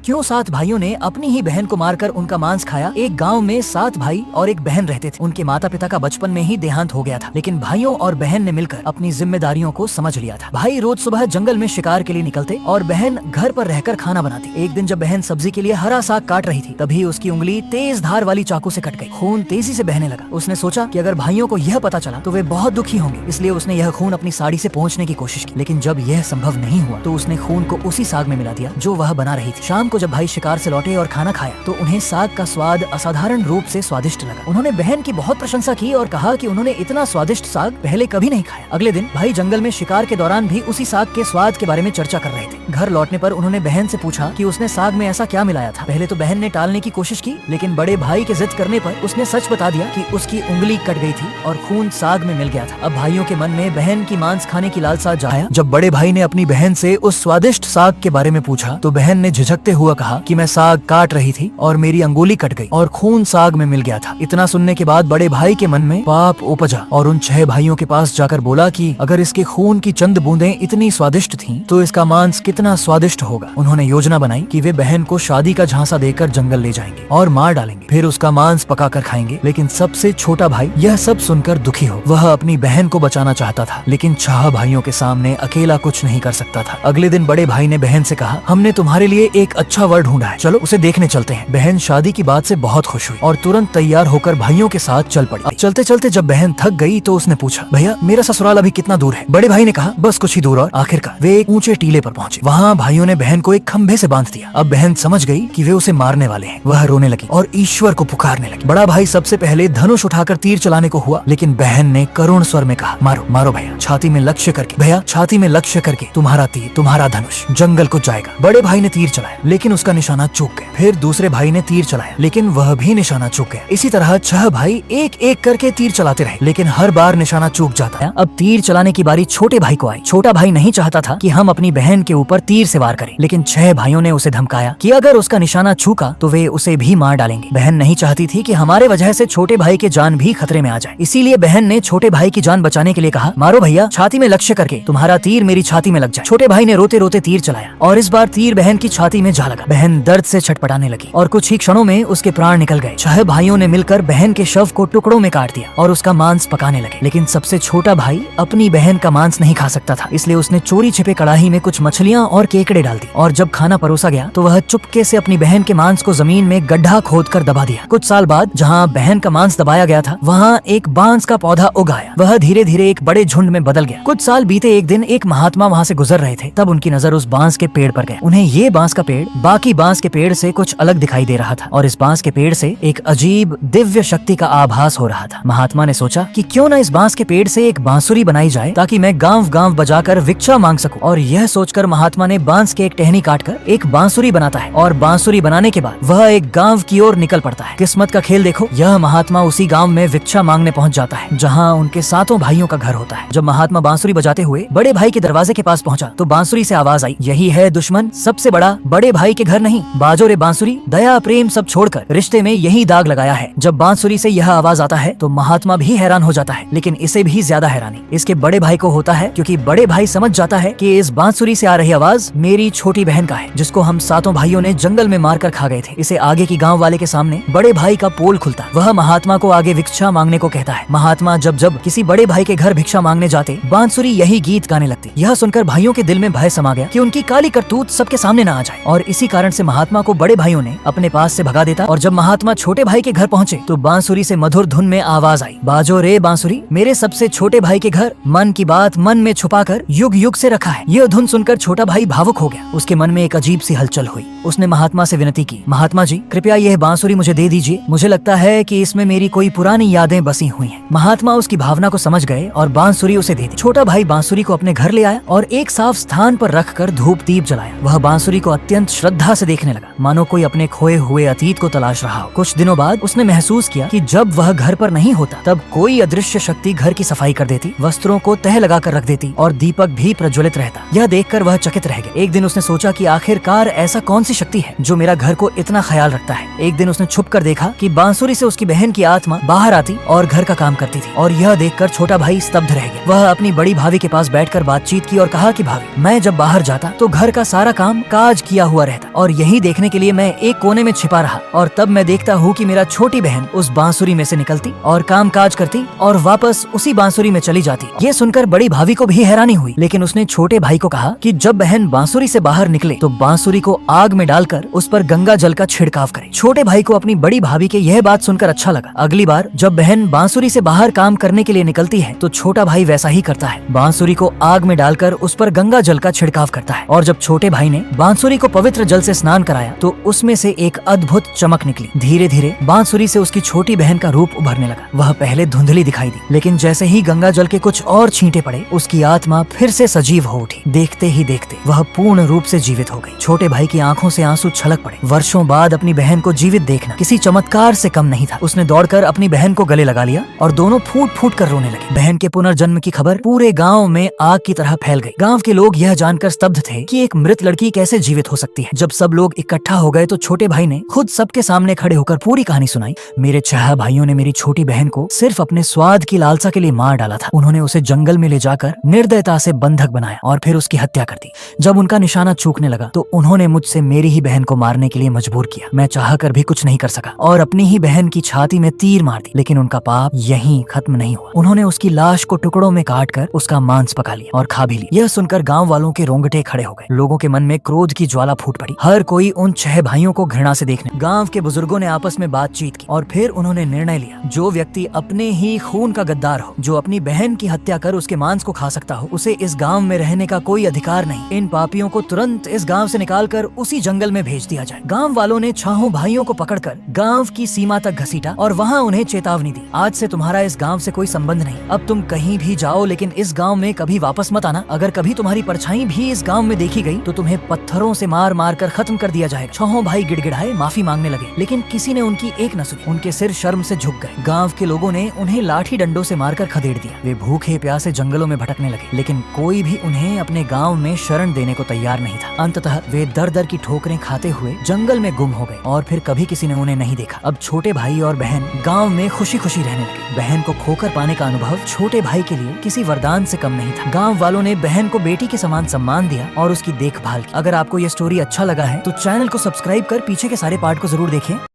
क्यों 7 भाइयों ने अपनी ही बहन को मारकर उनका मांस खाया। एक गांव में 7 भाई और एक बहन रहते थे। उनके माता पिता का बचपन में ही देहांत हो गया था, लेकिन भाइयों और बहन ने मिलकर अपनी जिम्मेदारियों को समझ लिया था। भाई रोज सुबह जंगल में शिकार के लिए निकलते और बहन घर पर रहकर खाना बनाती। एक दिन जब बहन सब्जी के लिए हरा साग काट रही थी, तभी उसकी उंगली तेज धार वाली चाकू से कट गई। खून तेजी से बहने लगा। उसने सोचा कि अगर भाइयों को यह पता चला तो वे बहुत दुखी होंगे, इसलिए उसने यह खून अपनी साड़ी से पोंछने की कोशिश की। लेकिन जब यह संभव नहीं हुआ तो उसने खून को उसी साग में मिला दिया जो वह बना रही थी। शाम को जब भाई शिकार से लौटे और खाना खाया तो उन्हें साग का स्वाद असाधारण रूप से स्वादिष्ट लगा। उन्होंने बहन की बहुत प्रशंसा की और कहा कि उन्होंने इतना स्वादिष्ट साग पहले कभी नहीं खाया। अगले दिन भाई जंगल में शिकार के दौरान भी उसी साग के स्वाद के बारे में चर्चा कर रहे थे। घर लौटने पर उन्होंने बहन से पूछा कि उसने साग में ऐसा क्या मिलाया था। पहले तो बहन ने टालने की कोशिश की, लेकिन बड़े भाई के जिद करने पर उसने सच बता दिया कि उसकी उंगली कट गई थी और खून साग में मिल गया था। अब भाइयों के मन में बहन की मांस खाने की लालसा जाया। जब बड़े भाई ने अपनी बहन से उस स्वादिष्ट साग के बारे में पूछा तो बहन ने झिझकते हुए कहा कि मैं साग काट रही थी और मेरी अंगुली कट गई और खून साग में मिल गया था। इतना सुनने के बाद बड़े भाई के मन में पाप उपजा और उन 6 भाइयों के पास जाकर बोला कि अगर इसके खून की चंद बूंदें इतनी स्वादिष्ट थीं, तो इसका मांस कितना स्वादिष्ट होगा। उन्होंने योजना बनाई कि वे बहन को शादी का झांसा देकर जंगल ले जाएंगे और मार डालेंगे, फिर उसका मांस पकाकर खाएंगे। लेकिन सबसे छोटा भाई यह सब सुनकर दुखी हो। वह अपनी बहन को बचाना चाहता था, लेकिन 6 भाइयों के सामने अकेला कुछ नहीं कर सकता था। अगले दिन बड़े भाई ने बहन से कहा, हमने तुम्हारे लिए एक अच्छा वर ढूंढा है, चलो उसे देखने चलते हैं। बहन शादी की बात से बहुत खुश हुई और तुरंत तैयार होकर भाइयों के साथ चल पड़ी। चलते चलते जब बहन थक गई तो उसने पूछा, भैया मेरा ससुराल अभी कितना दूर है। बड़े भाई ने कहा, बस कुछ ही दूर। और आखिरकार वे एक ऊंचे टीले पर पहुंचे। वहाँ भाइयों ने बहन को एक खंभे से बांध दिया। अब बहन समझ गई कि वे उसे मारने वाले हैं। वह रोने लगी और ईश्वर को पुकारने लगी। बड़ा भाई सबसे पहले धनुष उठाकर तीर चलाने को हुआ, लेकिन बहन ने करुण स्वर में कहा, मारो मारो भैया, छाती में लक्ष्य करके। भैया छाती में लक्ष्य करके तुम्हारा तीर, तुम्हारा धनुष जंगल को जाएगा। बड़े भाई ने तीर चलाया, लेकिन उसका निशाना चूक गया। फिर दूसरे भाई ने तीर चलाया, लेकिन वह भी निशाना चूक गया। इसी तरह 6 भाई एक एक करके तीर चलाते रहे, लेकिन हर बार निशाना चूक जाता। अब तीर चलाने की बारी छोटे भाई को आई। छोटा भाई नहीं चाहता था कि हम अपनी बहन के ऊपर तीर से वार करें, लेकिन 6 भाइयों ने उसे धमकाया कि अगर उसका निशाना चूका तो वे उसे भी मार डालेंगे। बहन नहीं चाहती थी कि हमारे वजह से छोटे भाई की जान भी खतरे में आ जाए, इसीलिए बहन ने छोटे भाई की जान बचाने के लिए कहा, मारो भैया, छाती में लक्ष्य करके तुम्हारा तीर मेरी छाती में लग जाए। छोटे भाई ने रोते रोते तीर चलाया और इस बार तीर बहन की छाती में जा लगा। बहन दर्द से छटपटाने लगी और कुछ ही क्षणों में उसके प्राण निकल गए। 6 भाइयों ने मिलकर बहन के शव को टुकड़ों में काट दिया और उसका मांस पकाने लगे। लेकिन सबसे छोटा भाई अपनी बहन का मांस नहीं खा सकता था, इसलिए उसने चोरी छिपे कड़ाही में कुछ मछलियाँ और केकड़े डाल दी और जब खाना परोसा गया तो वह चुपके से अपनी बहन के मांस को जमीन में गड्ढा खोदकर दबा दिया। कुछ साल बाद जहाँ बहन का मांस दबाया गया था, वहाँ एक बांस का पौधा उग आया। वह धीरे धीरे एक बड़े झुंड में बदल गया। कुछ साल बीते, एक दिन एक महात्मा वहाँ से गुजर रहे थे। तब उनकी नजर उस बांस के पेड़ पर गई। उन्हें ये बांस का पेड़ बाकी बांस के पेड़ से कुछ अलग दिखाई दे रहा था और इस बांस के पेड़ से एक अजीब दिव्य शक्ति का आभास हो रहा था। महात्मा ने सोचा कि क्यों न इस बांस के पेड़ से एक बांसुरी बनाई जाए ताकि मैं गांव गांव बजाकर भिक्षा मांग सकूं। और यह सोचकर महात्मा ने बांस के एक टहनी काटकर एक बांसुरी बनाता है और बांसुरी बनाने के बाद वह एक गांव की ओर निकल पड़ता है। किस्मत का खेल देखो, यह महात्मा उसी गांव में भिक्षा मांगने पहुंच जाता है जहां उनके 7 भाइयों का घर होता है। जब महात्मा बांसुरी बजाते हुए बड़े भाई के दरवाजे के पास पहुंचा तो बांसुरी से आवाज आई, यही है दुश्मन सबसे बड़ा, बड़े भाई के घर नहीं। बाजो रे बांसुरी, दया प्रेम सब छोड़कर रिश्ते में यही दाग लगाया है। जब बांसुरी से यह आवाज आता है तो महात्मा भी हैरान हो जाता है, लेकिन इसे भी ज्यादा हैरानी इसके बड़े भाई को होता है, क्योंकि बड़े भाई समझ जाता है कि इस बांसुरी से आ रही आवाज मेरी छोटी बहन का है, जिसको हम 7 भाइयों ने जंगल में मारकर खा गए थे। इसे आगे की गांव वाले के सामने बड़े भाई का पोल खुलता। वह महात्मा को आगे भिक्षा मांगने को कहता है। महात्मा जब जब किसी बड़े भाई के घर भिक्षा मांगने जाते, बांसुरी यही गीत गाने लगती। यह सुनकर भाइयों के दिल में भय समा गया कि उनकी काली करतूत सबके सामने न आ जाए, और इसी कारण से महात्मा को बड़े भाइयों ने अपने पास से भगा देता। और जब महात्मा छोटे भाई के घर पहुंचे तो बांसुरी से मधुर धुन में आवाज आई, बाजो रे बांसुरी, मेरे सबसे छोटे भाई के घर, मन की बात मन में छुपाकर युग युग से रखा है। यह धुन सुनकर छोटा भाई भावुक हो गया। उसके मन में एक अजीब सी हलचल हुई। उसने महात्मा से विनती की, महात्मा जी कृपया यह बांसुरी मुझे दे दीजिए, मुझे लगता है कि इसमें मेरी कोई पुरानी यादें बसी हुई हैं। महात्मा उसकी भावना को समझ गए और बांसुरी उसे दे दी। छोटा भाई बांसुरी को अपने घर ले आया और एक साफ स्थान पर रखकर धूप दीप जलाया। वह बांसुरी को अत्यंत श्रद्धा से देखने लगा, मानो कोई अपने खोए हुए अतीत को तलाश रहा हो। कुछ दिनों बाद उसने महसूस किया कि जब वह घर पर नहीं होता तब कोई अदृश्य शक्ति घर की सफाई कर देती, वस्त्रों को तह लगाकर रख देती और दीपक भी प्रज्वलित रहता। यह देखकर वह चकित रह गया। एक दिन उसने सोचा कि आखिरकार ऐसा कौन सी शक्ति है जो मेरा घर को इतना ख्याल रखता है। एक दिन उसने छुप कर देखा कि बांसुरी से उसकी बहन की आत्मा बाहर आती और घर का काम करती थी, और यह देखकर छोटा भाई स्तब्ध रह गया। वह अपनी बड़ी भाभी के पास बैठकर बातचीत की और कहा कि भाभी, मैं जब बाहर जाता तो घर का सारा काम काज किया हुआ रहता, रहता और यही देखने के लिए मैं एक कोने में छिपा रहा। और तब मैं देखता हूँ कि मेरा छोटी बहन उस बांसुरी में से निकलती और काम काज करती और वापस उसी बांसुरी में चली जाती। ये सुनकर बड़ी भाभी को भी हैरानी हुई, लेकिन उसने छोटे भाई को कहा कि जब बहन बांसुरी से बाहर निकले तो बांसुरी को आग में डालकर उस पर गंगा जल का छिड़काव करे। छोटे भाई को अपनी बड़ी भाभी के यह बात सुनकर अच्छा लगा। अगली बार जब बहन बांसुरी से बाहर काम करने के लिए निकलती है तो छोटा भाई वैसा ही करता है, बांसुरी को आग में डालकर उस पर गंगा जल का छिड़काव करता है। और जब छोटे भाई ने बांसुरी को पवित्र जल से स्नान कराया तो उसमें से एक अद्भुत चमक निकली। धीरे धीरे बांसुरी से उसकी छोटी बहन का रूप उभरने लगा। वह पहले धुंधली दिखाई दी, लेकिन जैसे ही गंगा जल के कुछ और छींटे पड़े उसकी आत्मा फिर से सजीव हो उठी। देखते ही देखते वह पूर्ण रूप से जीवित हो गई। छोटे भाई की आंखों से आंसू छलक पड़े। वर्षों बाद अपनी बहन को जीवित देखना किसी चमत्कार से कम नहीं था। उसने दौड़कर अपनी बहन को गले लगा लिया और दोनों फूट फूट कर रोने लगे। बहन के पुनर्जन्म की खबर पूरे गांव में आग की तरह फैल गई। गांव के लोग यह जानकर स्तब्ध थे कि एक मृत लड़की कैसे जीवित हो सकती है। जब सब लोग इकट्ठा हो गए तो छोटे भाई ने खुद सबके सामने खड़े होकर पूरी कहानी सुनाई। मेरे 6 भाइयों ने मेरी छोटी बहन को सिर्फ अपने स्वाद की लालसा के लिए मार डाला था। उन्होंने उसे जंगल में ले जाकर निर्दयता से बंधक बनाया और फिर उसकी हत्या कर दी। जब उनका निशाना चूकने लगा तो उन्होंने मुझसे मेरी ही बहन को मारने के लिए मजबूर किया। मैं चाहकर भी कुछ नहीं कर सका और अपनी ही बहन की छाती में तीर मार दी, लेकिन उनका पाप यहीं खत्म नहीं हुआ। उन्होंने उसकी लाश को टुकड़ों में काटकर उसका मांस पका लिया और खा भी लिया। यह सुनकर गांव वालों के रोंगटे खड़े हो गए। लोगों के मन में क्रोध की ज्वाला फूट पड़ी। हर कोई उन 6 भाइयों को घृणा से देखने। गांव के बुजुर्गों ने आपस में बातचीत की और फिर उन्होंने निर्णय लिया, जो व्यक्ति अपने ही खून का गद्दार हो, जो अपनी बहन की हत्या कर उसके मांस को खा सकता हो, उसे इस गांव में रहने का कोई अधिकार नहीं। इन पापियों को तुरंत इस गांव से निकालकर उसी जंगल में भेज दिया जाए। गांव वालों ने 6 भाइयों को पकड़कर गांव की सीमा तक घसीटा और वहां उन्हें चेतावनी दी, आज से तुम्हारा इस गांव से कोई संबंध नहीं। अब तुम कहीं भी जाओ लेकिन इस गांव में कभी वापस मत आना। अगर कभी तुम्हारी परछाई भी इस गांव में देखी गई तो तुम्हें पत्थरों से मार मार कर खत्म कर दिया जाएगा। 6 भाई गिड़गिड़ाए माफी मांगने लगे, लेकिन किसी ने उनकी एक न सुनी। उनके सिर शर्म से झुक गए। गांव के लोगों ने उन्हें लाठी डंडों से मारकर खदेड़ दिया। वे भूखे प्यासे जंगलों में भटकने लगे, लेकिन कोई भी उन्हें अपने गांव में शरण देने को तैयार नहीं था। अंततः वे दर दर की ठोकरें खाते हुए जंगल में गुम हो गए और फिर कभी किसी ने उन्हें नहीं देखा। अब छोटे भाई और बहन गांव में खुशी खुशी रहने लगे। बहन को खोकर पाने का अनुभव छोटे भाई के लिए किसी वरदान से कम नहीं था। गांव वालों ने बहन को बेटी के समान सम्मान दिया और उसकी देखभाल की। अगर आपको यह स्टोरी अच्छा लगा है तो चैनल को सब्सक्राइब कर पीछे के सारे पार्ट को जरूर देखें।